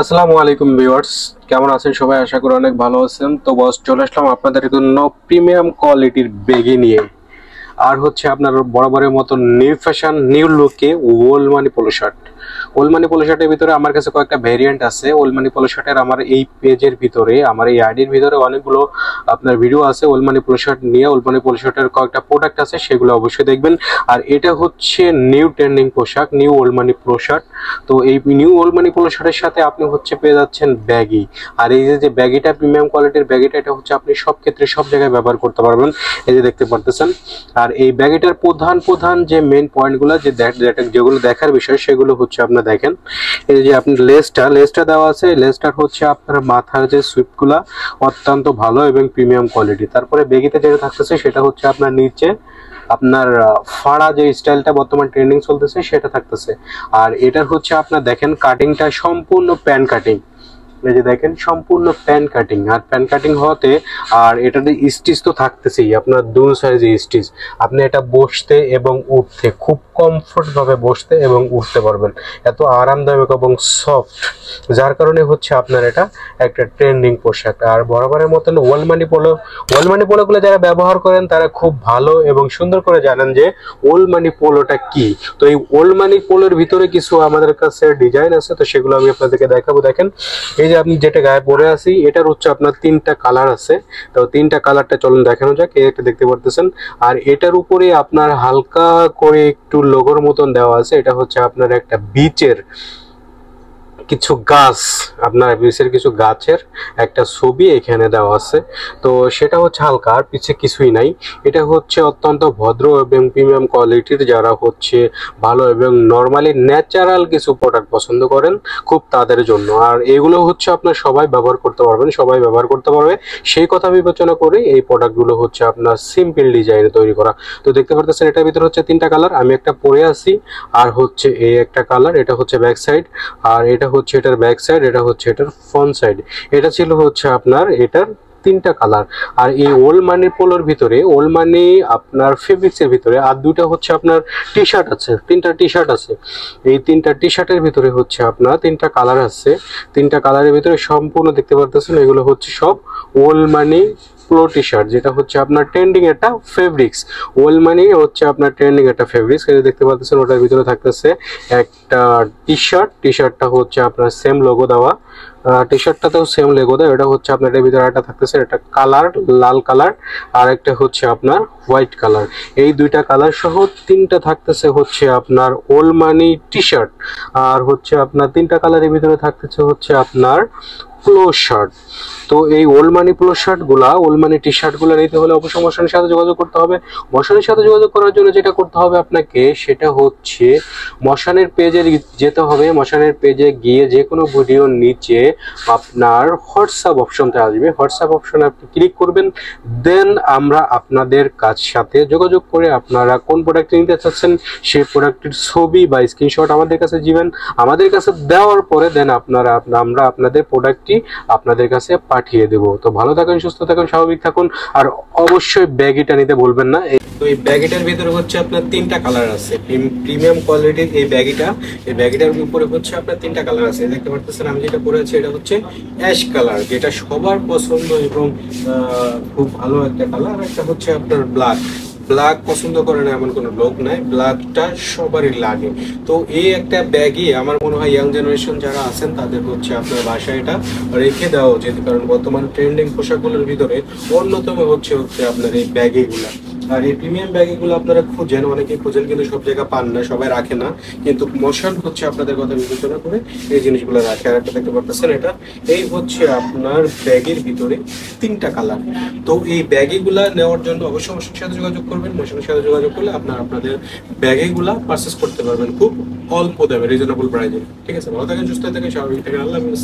আসসালামু আলাইকুম ভিউয়ার্স, কেমন আছেন সবাই? আশা করি অনেক ভালো আছেন। তো বস চলে আসলাম আপনাদের জন্য প্রিমিয়াম কোয়ালিটির ব্যাগি নিয়ে। আর হচ্ছে আপনার বরাবরের মতো নিউ ফ্যাশন নিউ লুকে old money polo shirt. Old money polo শার্টের ভিতরে আমার কাছে কয়েকটা ভেরিয়েন্ট আছে। ওল্ড মানি পোলো শার্টের আমার এই পেজের ভিতরে, আমার এই আইডির ভিতরে অনেকগুলো আপনার ভিডিও আছে ওল্ড মানি পোলো শার্ট নিয়ে। ওল্ড মানি পোলো শার্টের কয়েকটা প্রোডাক্ট আছে, সেগুলো অবশ্যই দেখবেন। আর এটা হচ্ছে নিউ ট্রেন্ডিং পোশাক, new old money polo shirt. তো এই নিউ ওল্ড মানি পোলো শার্টের সাথে আপনি হচ্ছে পেয়ে যাচ্ছেন ব্যাগি। আর এই যে ব্যাগিটা প্রিমিয়াম কোয়ালিটির ব্যাগিটা, এটা হচ্ছে আপনি সব ক্ষেত্রে সব জায়গায় ব্যবহার করতে পারবেন। এই যে দেখতে পারতেছেন। আর এই ব্যাগিটার প্রধান যে মেন পয়েন্টগুলো যেগুলো দেখার বিষয়, সেগুলো হচ্ছে আপনার দেখেন। এই যে আপনি লেসটা দেওয়া আছে, লেসটার হচ্ছে আপনার মাথার যে সুইপগুলা অত্যন্ত ভালো এবং প্রিমিয়াম কোয়ালিটি। তারপরে ব্যাগিতে যেটা থাকতেছে সেটা হচ্ছে আপনার নিচে আপনার ফাড়া যে স্টাইলটা বর্তমান ট্রেন্ডিং চলতেছে সেটা থাকতেছে। আর এটার হচ্ছে আপনার দেখেন কাটিংটা সম্পূর্ণ প্যান কাটিং। এই যে দেখেন সম্পূর্ণ প্যান কাটিং। আর প্যান কাটিং হওয়াতে আর এটাতে স্টিচ তো থাকতেছেই, আপনার দুই সাইজে স্টিচ। আপনি এটা বসতে এবং উঠতে খুব কমফোর্ট ভাবে বসতে এবং উঠতে পারবেন, এত আরামদায়ক এবং সফট, যার কারণে হচ্ছে আপনার এটা একটা ট্রেন্ডিং পোশাক। আর বরাবরের মতন ওল্ড মানি পোলোগুলো যারা ব্যবহার করেন তারা খুব ভালো এবং সুন্দর করে জানেন যে ওল্ড মানি পোলোটা কি। তো এই ওল্ড মানি পোলোর ভিতরে কিছু আমাদের কাছে ডিজাইন আছে, তো সেগুলো আমি আপনাদেরকে দেখাবো। দেখেন এই যে আপনি যেটা গায়ে পরে আছি, এটার হচ্ছে আপনার তিনটা কালার আছে। তো তিনটা কালারটা চলুন দেখানো যাক। এই একটা দেখতে পারতেছেন। আর এটার উপরে আপনার হালকা করে একটু লোগোর মতন দেওয়া আছে। এটা হচ্ছে আপনার একটা বিচের কিছু গাছ, আপনার বিচের কিছু গাছের একটা ছবি এখানে দেওয়া আছে। তো সেটা হচ্ছে হালকা, আর পিছে কিছুই নাই। এটা হচ্ছে অত্যন্ত ভদ্র এবং প্রিমিয়াম কোয়ালিটির, যারা হচ্ছে ভালো এবং নর্মালি ন্যাচারাল কিছু প্রোডাক্ট পছন্দ করেন খুব তাদের জন্য। আর এগুলো হচ্ছে আপনার সবাই ব্যবহার করতে পারবেন, সবাই ব্যবহার করতে পারবে, সেই কথা বিবেচনা করে এই প্রোডাক্টগুলো হচ্ছে আপনার সিম্পল ডিজাইনে তৈরি করা। তো দেখতে পারতেছেন এটার ভিতরে হচ্ছে তিনটা কালার, আমি একটা পরে আছি। আর হচ্ছে এই একটা কালার, এটা হচ্ছে ব্যাক সাইড। আর এটা হচ্ছে এটার ব্যাক সাইড, এটা হচ্ছে এটার ফ্রন্ট সাইড। এটা ছিল হচ্ছে আপনার এটার তিনটা কালার। আর এই ওল্ড মানি পোলোর ভিতরে, ওল্ড মানি আপনার ফেব্রিক্সের ভিতরে আর দুইটা হচ্ছে আপনার টি শার্ট আছে, তিনটা টি শার্ট আছে। এই তিনটা টি শার্টের ভিতরে হচ্ছে আপনার তিনটা কালার আছে। তিনটা কালারের ভিতরে সম্পূর্ণ দেখতে পারতেছেন এগুলো হচ্ছে সব ওল্ড মানি প্রো টি শার্ট, যেটা হচ্ছে আপনার ট্রেন্ডিং একটা ফেব্রিক্স। ওল্ড মানি হচ্ছে আপনার ট্রেন্ডিং একটা ফেব্রিক্স। এটা দেখতে পাচ্ছেন ওটার ভিতরে থাকতেছে একটা টি শার্ট। টি শার্টটা হচ্ছে আপনার সেম লোগো দেওয়া, টি শার্টটাতেও সেম লোগো দেওয়া। এটা হচ্ছে আপনার এটার ভিতরে একটা থাকতেছে, একটা কালার লাল কালার, আর একটা হচ্ছে আপনার হোয়াইট কালার। এই দুইটা কালার সহ তিনটা থাকতেছে হচ্ছে আপনার ওল্ড মানি টি শার্ট। আর হচ্ছে আপনার তিনটা কালারের ভিতরে থাকতেছে হচ্ছে আপনার পোলো শার্ট। তো এই ওল্ড মানি পোলো শার্টগুলা, ওল্ড মানি টি শার্টগুলো নিতে হলে অবশ্যই মশানের সাথে যোগাযোগ করতে হবে। মশানের সাথে যোগাযোগ করার জন্য যেটা করতে হবে আপনাকে, সেটা হচ্ছে মশানের পেজে যেতে হবে। মশানের পেজে গিয়ে যে কোনো ভিডিওর নিচে আপনার হোয়াটসঅ্যাপ অপশনটা আসবে, হোয়াটসঅ্যাপ অপশনে আপনি ক্লিক করবেন। দেন আমরা আপনাদের কাছ সাথে যোগাযোগ করে আপনারা কোন প্রোডাক্ট নিতে চাচ্ছেন সেই প্রোডাক্টের ছবি বা স্ক্রিনশট আমাদের কাছে দিবেন। আমাদের কাছে দেওয়ার পরে দেন আমরা আপনাদের প্রোডাক্টটি আপনাদের কাছে পাঠিয়ে দেব। তো ভালো থাকুন, সুস্থ থাকুন, স্বাভাবিক থাকুন। আর অবশ্যই ব্যাগিটা নিতে ভুলবেন না। তো এই ব্যাগিটার ভিতরে হচ্ছে আপনার তিনটা কালার আছে, প্রিমিয়াম কোয়ালিটির এই ব্যাগিটা। এই ব্যাগিটার উপরে হচ্ছে আপনার তিনটা কালার আছে। দেখতে পাচ্ছেন আমি যেটা পরে আছি এটা হচ্ছে অ্যাশ কালার, যেটা সবার পছন্দ এবং খুব ভালো একটা কালার। একটা হচ্ছে আপনার ব্ল্যাক পছন্দ করে না এমন কোনো লোক নাই, ব্ল্যাকটা সবারই লাগে। তো এই একটা ব্যাগই আমার মনে হয় ইয়াং জেনারেশন যারা আছেন তাদের হচ্ছে আপনার বাসায় এটা রেখে দেওয়া উচিত, কারণ বর্তমান ট্রেন্ডিং পোশাকগুলোর ভিতরে অন্যতম হচ্ছে আপনার এই ব্যাগিগুলা। আর এই প্রিমিয়াম ব্যাগগুলো আপনারা খুঁজেন, অনেকেই খুঁজেন কিন্তু সব জায়গায় পান না, সবাই রাখে না। কিন্তু মশান হচ্ছে আপনাদের কথা বিবেচনা করে এই জিনিসগুলো রাখে। আর একটা দেখতে পাচ্ছেন এটা, এই হচ্ছে আপনার ব্যাগের ভিতরে তিনটা কালার। তো এই ব্যাগগুলা নেওয়ার জন্য অবশ্যই মশানের সাথে যোগাযোগ করবেন। মশানের সাথে যোগাযোগ করলে আপনাদের ব্যাগগুলা পারচেস করতে পারবেন খুব অল্প দামে, রিজনেবল প্রাইসে। ঠিক আছে, ভালো থাকেন, সুস্থ থাকেন, স্বাভাবিক থাকেন। আল্লাহ হাফেজ।